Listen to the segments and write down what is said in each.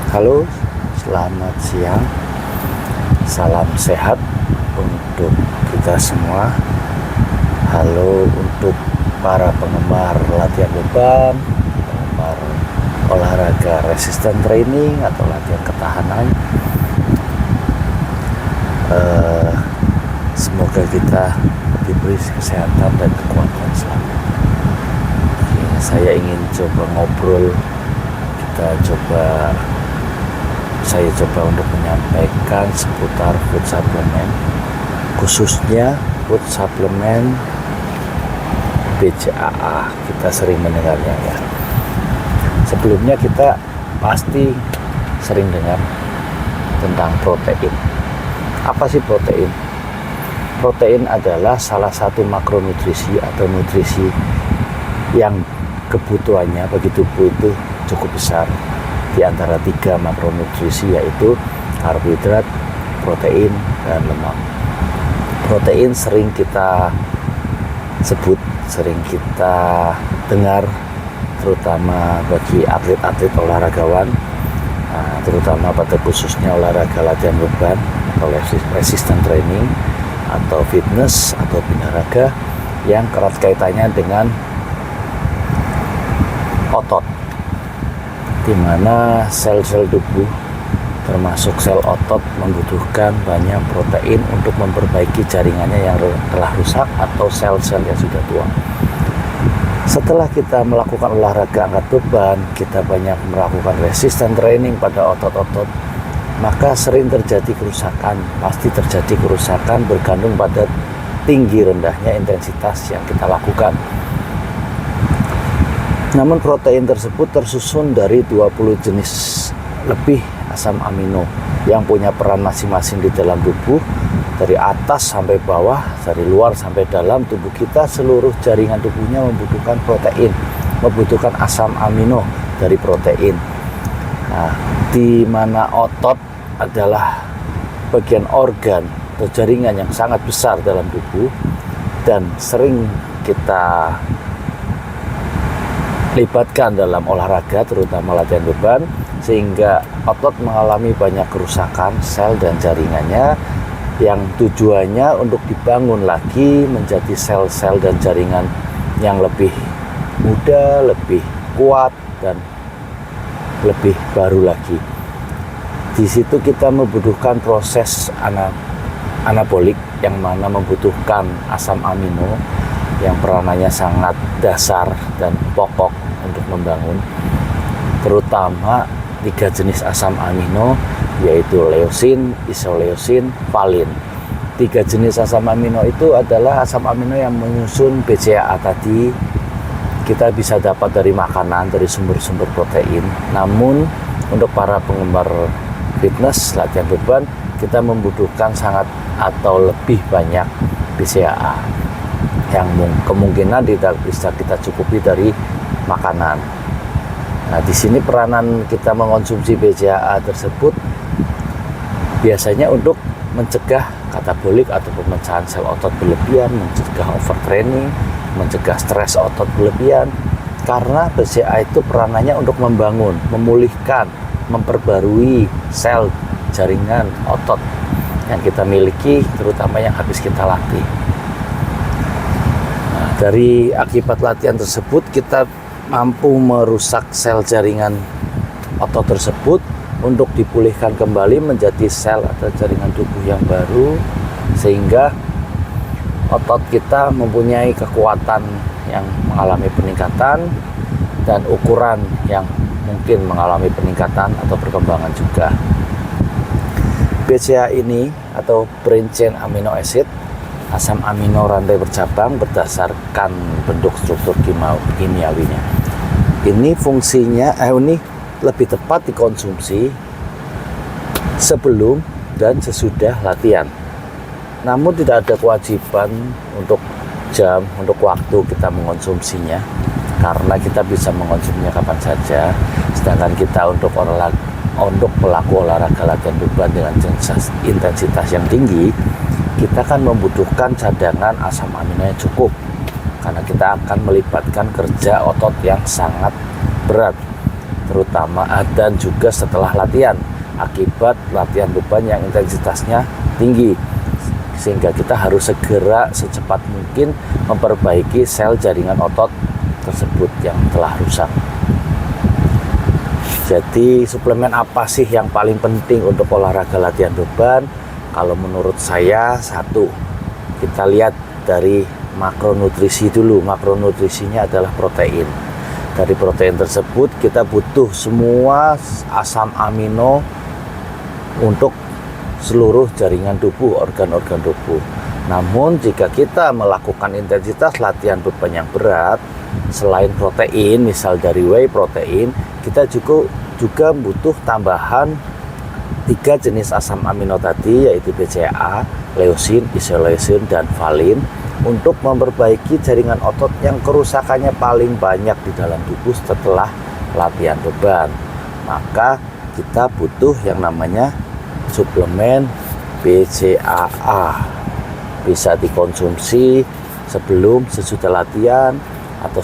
Halo, selamat siang. Salam sehat untuk kita semua. Halo untuk para penggemar latihan beban, penggemar olahraga resistance training atau latihan ketahanan. Semoga kita diberi kesehatan dan kekuatan selalu. Saya ingin coba ngobrol. Saya coba untuk menyampaikan seputar food supplement, khususnya food supplement BCAA. Kita sering mendengarnya ya. Sebelumnya kita pasti sering dengar tentang protein. Apa sih protein? Protein adalah salah satu makronutrisi atau nutrisi yang kebutuhannya bagi tubuh itu cukup besar. Di antara 3 makronutrisi yaitu karbohidrat, protein, dan lemak. Protein sering kita sebut, sering kita dengar, terutama bagi atlet-atlet olahragawan, terutama pada khususnya olahraga latihan beban atau resistance training atau fitness atau binaraga yang erat kaitannya dengan otot, di mana sel-sel tubuh termasuk sel otot membutuhkan banyak protein untuk memperbaiki jaringannya yang telah rusak atau sel-sel yang sudah tua. Setelah kita melakukan olahraga angkat beban, kita banyak melakukan resistance training pada otot-otot, maka sering terjadi kerusakan. Pasti terjadi kerusakan bergantung pada tinggi rendahnya intensitas yang kita lakukan. Namun protein tersebut tersusun dari 20 jenis lebih asam amino yang punya peran masing-masing di dalam tubuh, dari atas sampai bawah, dari luar sampai dalam tubuh kita. Seluruh jaringan tubuhnya membutuhkan protein, membutuhkan asam amino dari protein. Nah, di mana otot adalah bagian organ atau jaringan yang sangat besar dalam tubuh dan sering kita libatkan dalam olahraga, terutama latihan beban, sehingga otot mengalami banyak kerusakan sel dan jaringannya yang tujuannya untuk dibangun lagi menjadi sel-sel dan jaringan yang lebih muda, lebih kuat, dan lebih baru lagi. Di situ kita membutuhkan proses anabolik yang mana membutuhkan asam amino yang peranannya sangat dasar dan pokok untuk membangun, terutama 3 jenis asam amino yaitu leusin, isoleusin, valin. 3 jenis asam amino itu adalah asam amino yang menyusun BCAA tadi. Kita bisa dapat dari makanan, dari sumber-sumber protein. Namun untuk para penggemar fitness, latihan beban, kita membutuhkan sangat atau lebih banyak BCAA yang kemungkinan tidak bisa kita cukupi dari makanan. Nah, di sini peranan kita mengonsumsi BCAA tersebut biasanya untuk mencegah katabolik atau pemecahan sel otot berlebihan, mencegah overtraining, mencegah stres otot berlebihan. Karena BCAA itu peranannya untuk membangun, memulihkan, memperbarui sel jaringan otot yang kita miliki, terutama yang habis kita latih. Dari akibat latihan tersebut, kita mampu merusak sel jaringan otot tersebut untuk dipulihkan kembali menjadi sel atau jaringan tubuh yang baru, sehingga otot kita mempunyai kekuatan yang mengalami peningkatan dan ukuran yang mungkin mengalami peningkatan atau perkembangan juga. BCAA ini atau branched chain amino acid, asam amino rantai bercabang berdasarkan bentuk struktur kimiawinya. Ini fungsinya, ini lebih tepat dikonsumsi sebelum dan sesudah latihan. Namun tidak ada kewajiban untuk jam, untuk waktu kita mengonsumsinya, karena kita bisa mengonsumsinya kapan saja. Sedangkan kita untuk pelaku olahraga latihan beban dengan intensitas yang tinggi, kita kan membutuhkan cadangan asam amino yang cukup, karena kita akan melibatkan kerja otot yang sangat berat. terutama dan juga setelah latihan akibat latihan beban yang intensitasnya tinggi, sehingga kita harus segera secepat mungkin memperbaiki sel jaringan otot tersebut yang telah rusak. Jadi suplemen apa sih yang paling penting untuk olahraga latihan beban? Kalau menurut saya, satu, kita lihat dari makronutrisi dulu. Makronutrisinya adalah protein. Dari protein tersebut kita butuh semua asam amino untuk seluruh jaringan tubuh, organ-organ tubuh. Namun jika kita melakukan intensitas latihan beban yang berat, selain protein, misal dari whey protein, kita juga butuh tambahan 3 jenis asam amino tadi, yaitu BCAA, leusin, isoleucin, dan valin, untuk memperbaiki jaringan otot yang kerusakannya paling banyak di dalam tubuh setelah latihan beban. Maka kita butuh yang namanya suplemen BCAA. Bisa dikonsumsi sebelum, sesudah latihan, atau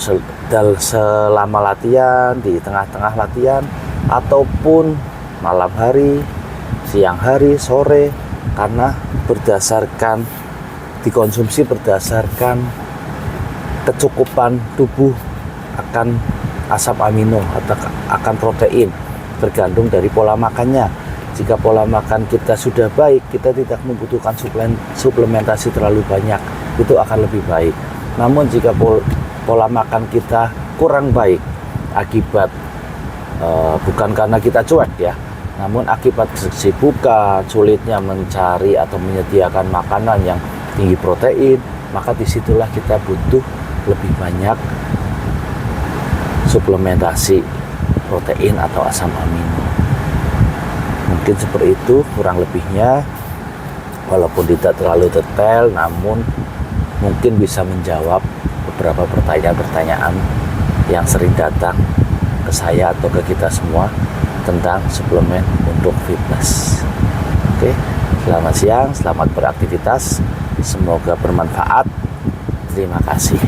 selama latihan, di tengah-tengah latihan, ataupun malam hari, siang hari, sore, karena dikonsumsi berdasarkan kecukupan tubuh akan asam amino atau akan protein, tergantung dari pola makannya. Jika pola makan kita sudah baik, kita tidak membutuhkan suplementasi terlalu banyak, itu akan lebih baik. Namun jika pola makan kita kurang baik, akibat bukan karena kita cuek ya, namun akibat kesibukan, sulitnya mencari atau menyediakan makanan yang tinggi protein, maka disitulah kita butuh lebih banyak suplementasi protein atau asam amino. Mungkin seperti itu kurang lebihnya, walaupun tidak terlalu detail, namun mungkin bisa menjawab beberapa pertanyaan-pertanyaan yang sering datang ke saya atau ke kita semua tentang suplemen untuk fitness. Oke, selamat siang, selamat beraktivitas, semoga bermanfaat. Terima kasih.